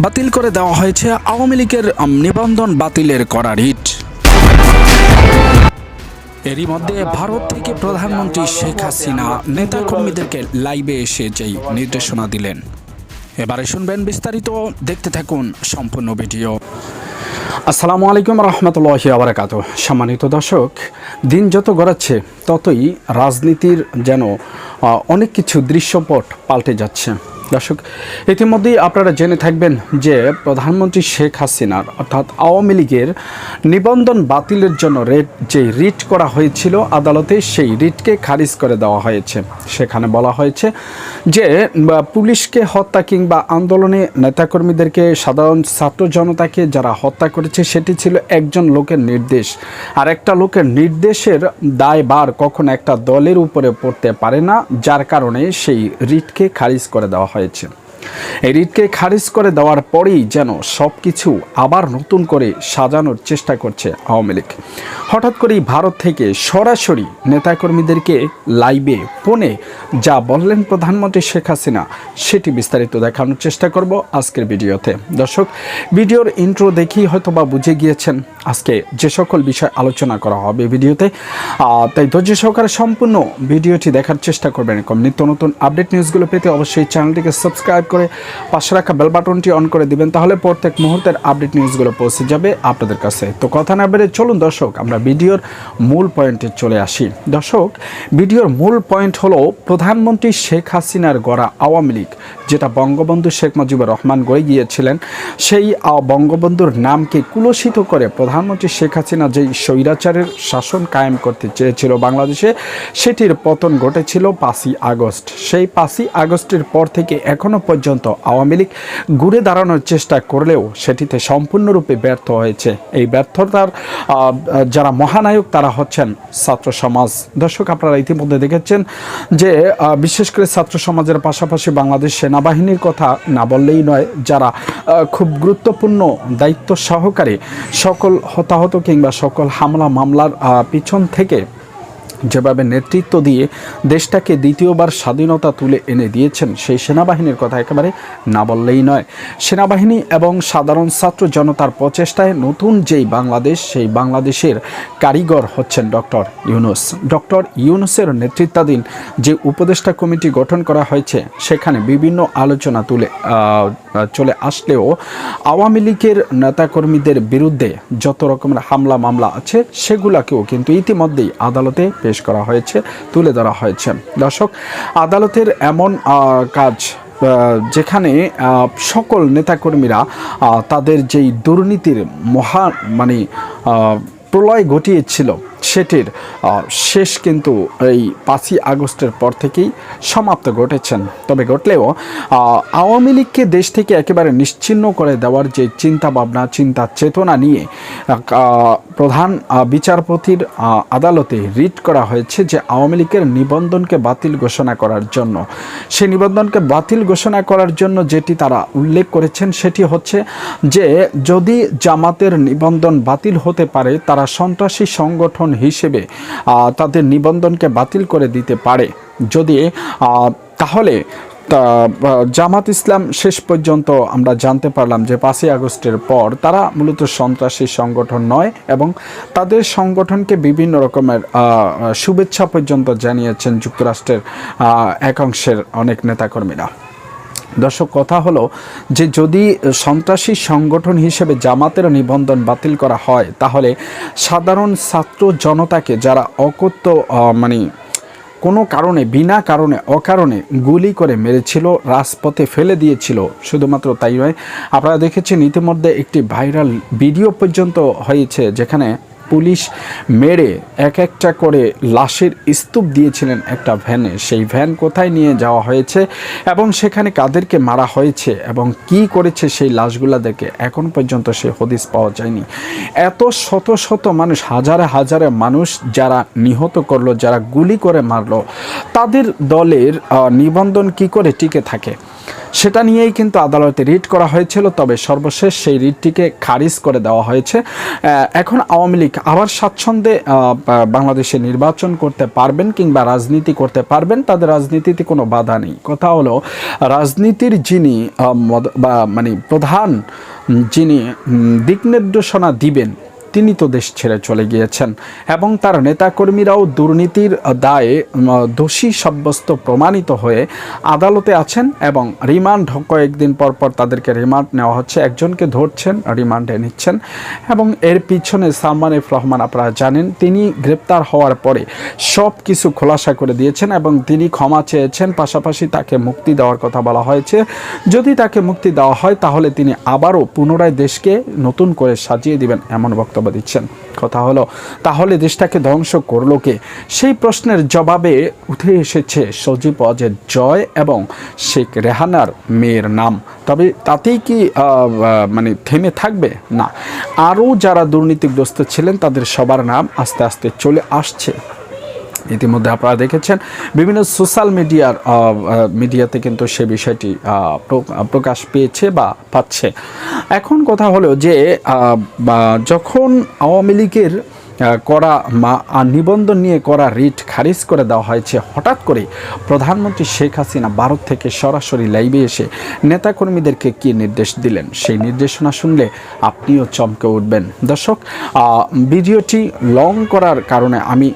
বাতিল করে দেওয়া হয়েছে আওয়ামী লীগের নিবন্ধন বাতিলের করা রিট। এরই মধ্যে ভারত থেকে প্রধানমন্ত্রী শেখ হাসিনা নেতাকর্মীদেরকে লাইভে এসে যেই নির্দেশনা দিলেন, এবারে শুনবেন বিস্তারিত, দেখতে থাকুন সম্পূর্ণ ভিডিও। আসসালামু আলাইকুম রহমতুল্লাহি ওয়া বারাকাতুহু। সম্মানিত দর্শক, দিন যত গড়াচ্ছে ততই রাজনীতির যেন অনেক কিছু দৃশ্যপট পাল্টে যাচ্ছে। দর্শক, ইতিমধ্যেই আপনারা জেনে থাকবেন যে প্রধানমন্ত্রী শেখ হাসিনার অর্থাৎ আওয়ামী লীগের নিবন্ধন বাতিলের জন্য যে রিট করা হয়েছিল আদালতে, সেই রিটকে খারিজ করে দেওয়া হয়েছে। সেখানে বলা হয়েছে যে পুলিশকে হত্যা কিংবা আন্দোলনে নেতাকর্মীদেরকে, সাধারণ ছাত্র জনতাকে যারা হত্যা করেছে সেটি ছিল একজন লোকের নির্দেশ, আর একটা লোকের নির্দেশের দায়ভার কখনো একটা দলের উপরে পড়তে পারে না, যার কারণে সেই রিটকে খারিজ করে দেওয়া হয়েছে। এই রিটকে খারিজ করে দেওয়ার পরেই যেন সব কিছু আবার নতুন করে সাজানোর চেষ্টা করছে আওয়ামী লীগ। হঠাৎ করেই ভারত থেকে সরাসরি নেতাকর্মীদেরকে লাইভে ফোনে যা বললেন প্রধানমন্ত্রী শেখ হাসিনা, সেটি বিস্তারিত দেখানোর চেষ্টা করব আজকের ভিডিওতে। দর্শক, ভিডিওর ইন্ট্রো দেখেই হয়তো বা বুঝে গিয়েছেন আজকে যে সকল বিষয় আলোচনা করা হবে ভিডিওতে, তাই ধৈর্য সহকারে সম্পূর্ণ ভিডিওটি দেখার চেষ্টা করবেন। এরকম নিত্য নতুন আপডেট নিউজগুলো পেতে অবশ্যই চ্যানেলটিকে সাবস্ক্রাইব করে পাশে রাখা বেল বাটনটি অন করে দিবেন, তাহলে প্রত্যেক মুহূর্তের আপডেট নিউজগুলো পৌঁছে যাবে আপনাদের কাছে। তো কথা না বেড়ে চলুন দর্শক, আমরা ভিডিওর মূল পয়েন্টে চলে আসি। দর্শক, ভিডিওর মূল পয়েন্ট হলো প্রধানমন্ত্রী শেখ হাসিনার গড়া আওয়ামী লীগ, যেটা বঙ্গবন্ধু শেখ মুজিবুর রহমান গড়ে গিয়েছিলেন, সেই বঙ্গবন্ধুর নামকে কুলসিত করে প্রধানমন্ত্রী শেখ হাসিনা যেই স্বৈরাচারের শাসন কায়েম করতে চেয়েছিল বাংলাদেশে, সেটির পতন ঘটেছিল 5ই আগস্ট। সেই 5ই আগস্টের পর থেকে এখনো পর্যন্ত আওয়ামী লীগ ঘুরে দাঁড়ানোর চেষ্টা করলেও সেটিতে সম্পূর্ণরূপে ব্যর্থ হয়েছে। এই ব্যর্থতার যারা মহানায়ক তারা হচ্ছেন ছাত্র সমাজ। দর্শক, আপনারা ইতিমধ্যে দেখেছেন যে বিশেষ করে ছাত্র সমাজের পাশাপাশি বাংলাদেশ সেনাবাহিনীর কথা না বললেই নয়, যারা খুব গুরুত্বপূর্ণ দায়িত্ব সহকারে সকল হতাহত কিংবা সকল হামলা মামলার পিছন থেকে যেভাবে নেতৃত্ব দিয়ে দেশটাকে দ্বিতীয়বার স্বাধীনতা তুলে এনে দিয়েছেন, সেই সেনাবাহিনীর কথা একেবারে না বললেই নয়। সেনাবাহিনী এবং সাধারণ ছাত্র জনতার প্রচেষ্টায় নতুন যেই বাংলাদেশ, সেই বাংলাদেশের কারিগর হচ্ছেন ডক্টর ইউনূস। ডক্টর ইউনূসের নেতৃত্বাধীন যে উপদেষ্টা কমিটি গঠন করা হয়েছে, সেখানে বিভিন্ন আলোচনা চলে আসলেও আওয়ামী লীগের নেতাকর্মীদের বিরুদ্ধে যত রকমের হামলা মামলা আছে সেগুলোকেও কিন্তু ইতিমধ্যেই আদালতে পেশ করা হয়েছে, তুলে ধরা হয়েছে। দর্শক, আদালতের এমন কাজ যেখানে সকল নেতাকর্মীরা তাদের যেই দুর্নীতির প্রলয় ঘটিয়েছিল, সেটির শেষ কিন্তু এই 5ই আগস্টের পর থেকেই সমাপ্ত ঘটেছেন। তবে ঘটলেও আওয়ামী লীগকে দেশ থেকে একেবারে নিশ্চিহ্ন করে দেওয়ার যে চিন্তা ভাবনা, চিন্তা চেতনা নিয়ে প্রধান বিচারপতির আদালতে রিট করা হয়েছে যে আওয়ামী লীগের নিবন্ধনকে বাতিল ঘোষণা করার জন্য। সেই নিবন্ধনকে বাতিল ঘোষণা করার জন্য যেটি তারা উল্লেখ করেছেন, সেটি হচ্ছে যে যদি জামাতের নিবন্ধন বাতিল হতে পারে, তারা সন্ত্রাসী সংগঠন হিসেবে তাদের নিবন্ধনকে বাতিল করে দিতে পারে। যদি তাহলে জামাত ইসলাম শেষ পর্যন্ত আমরা জানতে পারলাম যে 5ই আগস্টের পর তারা মূলত সন্ত্রাসী সংগঠন নয়, এবং তাদের সংগঠনকে বিভিন্ন রকমের শুভেচ্ছা পর্যন্ত জানিয়েছেন যুক্তরাষ্ট্রের একাংশের অনেক নেতাকর্মীরা। দর্শক, কথা হলো যে যদি সন্ত্রাসী সংগঠন হিসেবে জামাতের নিবন্ধন বাতিল করা হয়, তাহলে সাধারণ ছাত্র জনতাকে যারা কোনো কারণে, বিনা কারণে, অকারণে গুলি করে মেরেছিল, রাজপথে ফেলে দিয়েছিল, শুধুমাত্র তাই নয়, আপনারা দেখেছেন ইতিমধ্যে একটি ভাইরাল ভিডিও পর্যন্ত হয়েছে যেখানে পুলিশ মেরে এক একটা করে লাশের স্তূপ দিয়েছিলেন একটা ভ্যানে। সেই ভ্যান কোথায় নিয়ে যাওয়া হয়েছে এবং সেখানে কাদেরকে মারা হয়েছে এবং কি করেছে সেই লাশগুলা দেখে এখন পর্যন্ত সে হদিস পাওয়া যায়নি। এত শত শত মানুষ, হাজারে হাজারে মানুষ যারা নিহত করলো, যারা গুলি করে মারলো, তাদের দলের নিবন্ধন কি করে টিকে থাকে, সেটা নিয়েই কিন্তু আদালতে রিট করা হয়েছিল। তবে সর্বশেষ সেই রিটটিকে খারিজ করে দেওয়া হয়েছে। এখন আওয়ামী লীগ আবার স্বাচ্ছন্দ্যে বাংলাদেশে নির্বাচন করতে পারবেন কিংবা রাজনীতি করতে পারবেন, তাদের রাজনীতিতে কোনো বাধা নেই। কথা হলো রাজনীতির যিনি মানে প্রধান যিনি দিক নির্দেশনা দিবেন তিনি তো দেশ ছেড়ে চলে গিয়েছেন এবং তার নেতাকর্মীরাও দুর্নীতির দায়ে দোষী সাব্যস্ত প্রমাণিত হয়ে আদালতে আছেন এবং রিমান্ড কয়েকদিন পর পর তাদেরকে রিমান্ড নেওয়া হচ্ছে, একজনকে ধরছেন রিমান্ডে নিচ্ছেন। এবং এর পিছনে সালমান এফ রহমান আপনারা জানেন তিনি গ্রেপ্তার হওয়ার পরে সব কিছু খোলাসা করে দিয়েছেন এবং তিনি ক্ষমা চেয়েছেন, পাশাপাশি তাকে মুক্তি দেওয়ার কথা বলা হয়েছে। যদি তাকে মুক্তি দেওয়া হয় তাহলে তিনি আবারও পুনরায় দেশকে নতুন করে সাজিয়ে দিবেন এমন বক্তব্য দিচ্ছেন। কথা হলো তাহলে দেশটাকে ধ্বংস করলো কে? সেই প্রশ্নের জবাবে উঠে এসেছে সজীব ওয়াজেদ জয় এবং শেখ রেহানার মেয়ের নাম। তবে তাতেই কি মানে থেমে থাকবে? না, আরও যারা দুর্নীতিগ্রস্ত ছিলেন তাদের সবার নাম আস্তে আস্তে চলে আসছে। ইতিমধ্যে আপনারা দেখেছেন বিভিন্ন সোশ্যাল মিডিয়াতে কিন্তু সে বিষয়টি প্রকাশ পেয়েছে বা পাচ্ছে। এখন কথা হলো যে যখন আওয়ামী লীগের করা নিবন্ধন নিয়ে করা রিট খারিজ করে দেওয়া হয়েছে, হঠাৎ করে প্রধানমন্ত্রী শেখ হাসিনা ভারত থেকে সরাসরি লাইভে এসে নেতাকর্মীদেরকে কী নির্দেশ দিলেন, সেই নির্দেশনা শুনলে আপনিও চমকে উঠবেন। দর্শক, ভিডিওটি লং করার কারণে আমি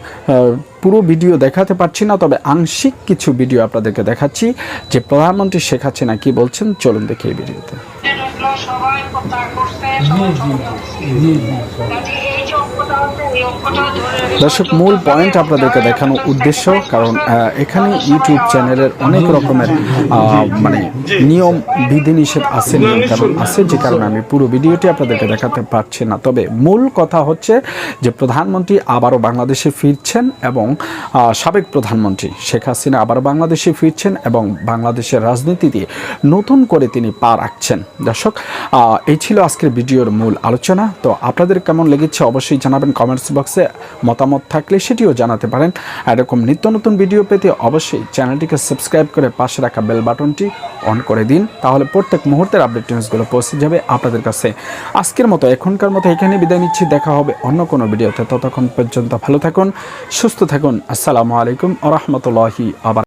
পুরো ভিডিও দেখাতে পারছি না, তবে আংশিক কিছু ভিডিও আপনাদেরকে দেখাচ্ছি যে প্রধানমন্ত্রী শেখ হাসিনা কি বলছেন। চলুন দেখি এই ভিডিওতে। দর্শক, মূল পয়েন্ট আপনাদেরকে দেখানোর উদ্দেশ্য, কারণ এখানে ইউটিউব চ্যানেলের অনেক রকমের মানে নিয়ম বিধিনিষেধ আছে, নিয়মকানুন আছে, যে কারণে আমি পুরো ভিডিওটি আপনাদেরকে দেখাতে পারছি না। তবে মূল কথা হচ্ছে যে প্রধানমন্ত্রী আবারও বাংলাদেশে ফিরছেন এবং সাবেক প্রধানমন্ত্রী শেখ হাসিনা আবারও বাংলাদেশে ফিরছেন এবং বাংলাদেশের রাজনীতি দিয়ে নতুন করে তিনি পা রাখছেন। দর্শক, এই ছিল আজকের ভিডিওর মূল আলোচনা। তো আপনাদের কেমন লেগেছে অবশ্যই জানাবেন কমেন্টস বক্সে, মতামত থাকলে সেটিও জানাতে পারেন। এরকম নিত্য নতুন ভিডিও পেতে অবশ্যই চ্যানেলটিকে সাবস্ক্রাইব করে পাশে রাখা বেল বাটনটি অন করে দিন, তাহলে প্রত্যেক মুহূর্তের আপডেট নিউজগুলো পৌঁছে যাবে আপনাদের কাছে। আজকের মতো এখনকার মতো এখানে বিদায় নিচ্ছি, দেখা হবে অন্য কোনো ভিডিওতে। ততক্ষণ পর্যন্ত ভালো থাকুন, সুস্থ থাকুন। আসসালামু আলাইকুম ওয়া রাহমাতুল্লাহি ওয়া বারাকাতুহু।